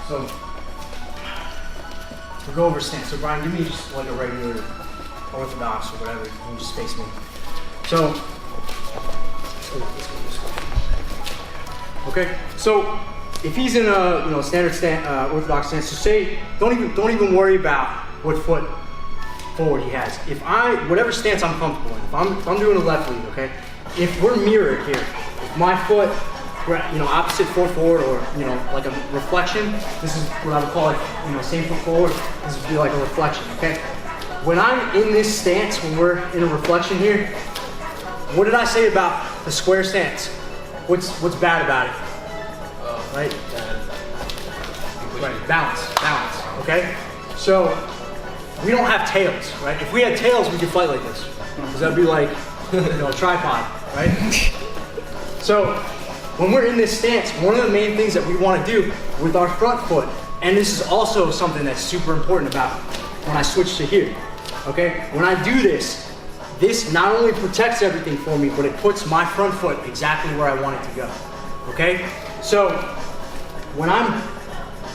So we'll go over stance. So Brian, give me just like a regular orthodox or whatever. You can just face me. So let's go this way. Okay. So if he's in a standard orthodox stance, so say don't even worry about what foot forward he has. Whatever stance I'm comfortable in, if I'm doing a left lead, okay, if we're mirrored here, if my foot, opposite foot forward, or like a reflection, this is what I would call it, same foot forward, this would be like a reflection, okay? When I'm in this stance, when we're in a reflection here, what did I say about the square stance? What's bad about it? Right? Right, balance, okay? So, we don't have tails, right? If we had tails, we could fight like this. Because that'd be like, a tripod, right? So, when we're in this stance, one of the main things that we want to do with our front foot, and this is also something that's super important about when I switch to here, okay? When I do this not only protects everything for me, but it puts my front foot exactly where I want it to go, okay? So, when I'm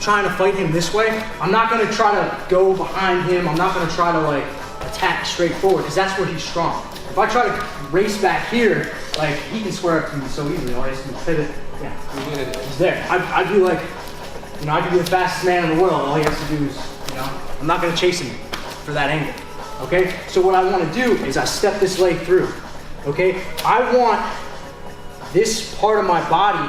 trying to fight him this way, I'm not going to try to go behind him. I'm not going to try to like attack straight forward because that's where he's strong. If I try to race back here, like he can square up to me so easily. All right, so pivot, yeah, he's there. I'd be like, I could be the fastest man in the world. All he has to do is, I'm not going to chase him for that angle. Okay, so what I want to do is I step this leg through. Okay, I want this part of my body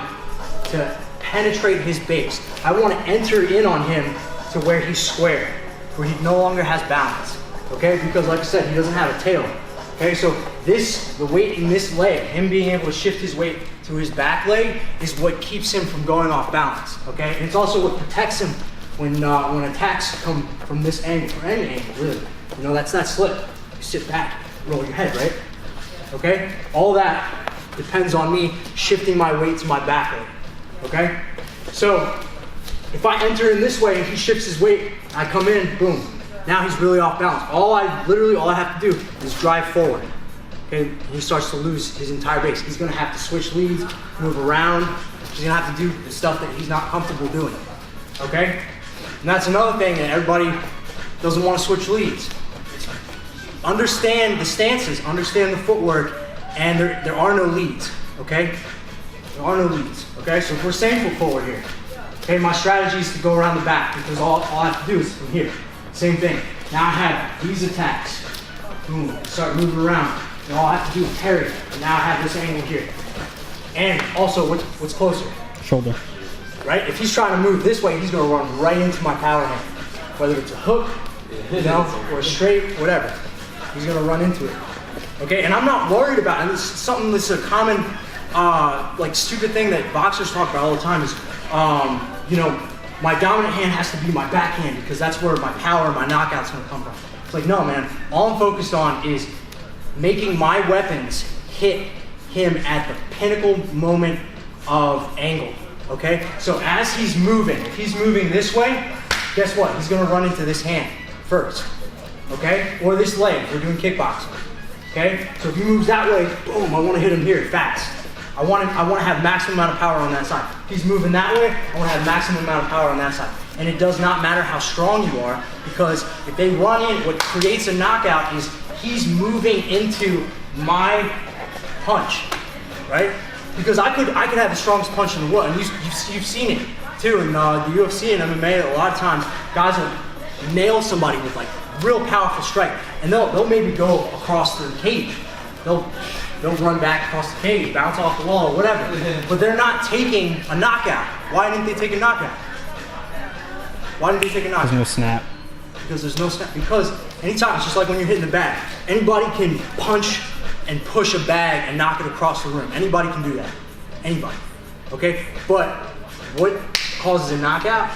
to penetrate his base. I want to enter in on him to where he's square, where he no longer has balance, okay? Because like I said, he doesn't have a tail, okay? So the weight in this leg, him being able to shift his weight to his back leg is what keeps him from going off balance, okay? And it's also what protects him when attacks come from this angle, or any angle, really. That's that slip. You sit back, roll your head, right? Okay? All that depends on me shifting my weight to my back leg. Okay? So, if I enter in this way and he shifts his weight, I come in, boom. Now he's really off balance. All I have to do is drive forward. Okay? He starts to lose his entire base. He's gonna have to switch leads, move around. He's gonna have to do the stuff that he's not comfortable doing. Okay? And that's another thing that everybody doesn't want to switch leads. Understand the stances, understand the footwork, and there are no leads. Okay? There are no leads, okay? So if we're same foot forward here, okay, my strategy is to go around the back because all I have to do is from here. Same thing. Now I have these attacks. Boom, start moving around. And all I have to do is parry. And now I have this angle here. And also, what's closer? Shoulder. Right? If he's trying to move this way, he's gonna run right into my power hand. Whether it's a hook, or a straight, whatever. He's gonna run into it. Okay, and I'm not worried about it. And this is something that's a common like stupid thing that boxers talk about all the time is, my dominant hand has to be my backhand because that's where my power, my knockout's gonna come from. It's like, no, man. All I'm focused on is making my weapons hit him at the pinnacle moment of angle. Okay? So as he's moving, if he's moving this way, guess what? He's gonna run into this hand first. Okay? Or this leg. We're doing kickboxing. Okay? So if he moves that way, boom, I wanna hit him here fast. I want to have maximum amount of power on that side. If he's moving that way, I want to have maximum amount of power on that side. And it does not matter how strong you are, because if they run in, what creates a knockout is he's moving into my punch, right? Because I could have the strongest punch in the world, and you've seen it too in the UFC and MMA. A lot of times, guys will nail somebody with like real powerful strike, and they'll maybe go across the cage. They'll run back across the cage, bounce off the wall, or whatever. But they're not taking a knockout. Why didn't they take a knockout? Why didn't they take a knockout? There's no snap. Because there's no snap. Because anytime, it's just like when you're hitting the bag. Anybody can punch and push a bag and knock it across the room. Anybody can do that. Anybody. Okay? But what causes a knockout?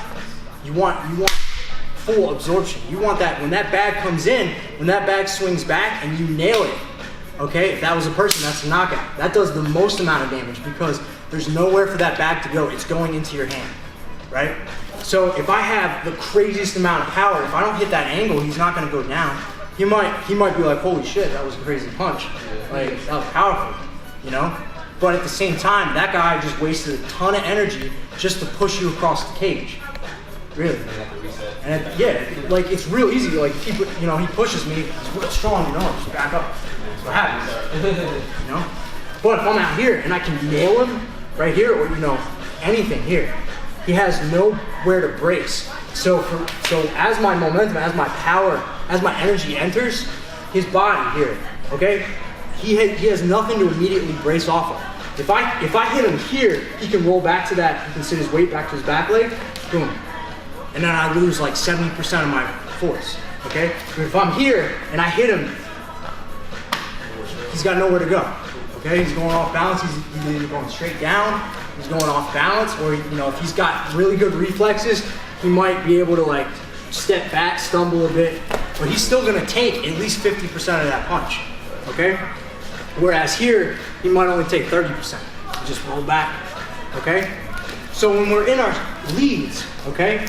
You want full absorption. You want that when that bag comes in, when that bag swings back and you nail it. Okay, if that was a person, that's a knockout. That does the most amount of damage because there's nowhere for that bag to go. It's going into your hand, right? So if I have the craziest amount of power, if I don't hit that angle, he's not gonna go down. He might be like, holy shit, that was a crazy punch. Like, that was powerful, But at the same time, that guy just wasted a ton of energy just to push you across the cage, Really. And have to reset. And like it's real easy. Like he pushes me. He's real strong, just back up. That's what happens. But if I'm out here and I can nail him right here, or anything here, he has nowhere to brace. So as my momentum, as my power, as my energy enters his body here, okay, he has nothing to immediately brace off of. If I hit him here, he can roll back to that. He can sit his weight back to his back leg, boom, and then I lose like 70% of my force. Okay, but if I'm here and I hit him, he's got nowhere to go. Okay, he's going off balance. He's either going straight down, he's going off balance, or if he's got really good reflexes, he might be able to like step back, stumble a bit, but he's still gonna take at least 50% of that punch. Okay, whereas here he might only take 30%. Just roll back. Okay, so when we're in our leads, okay,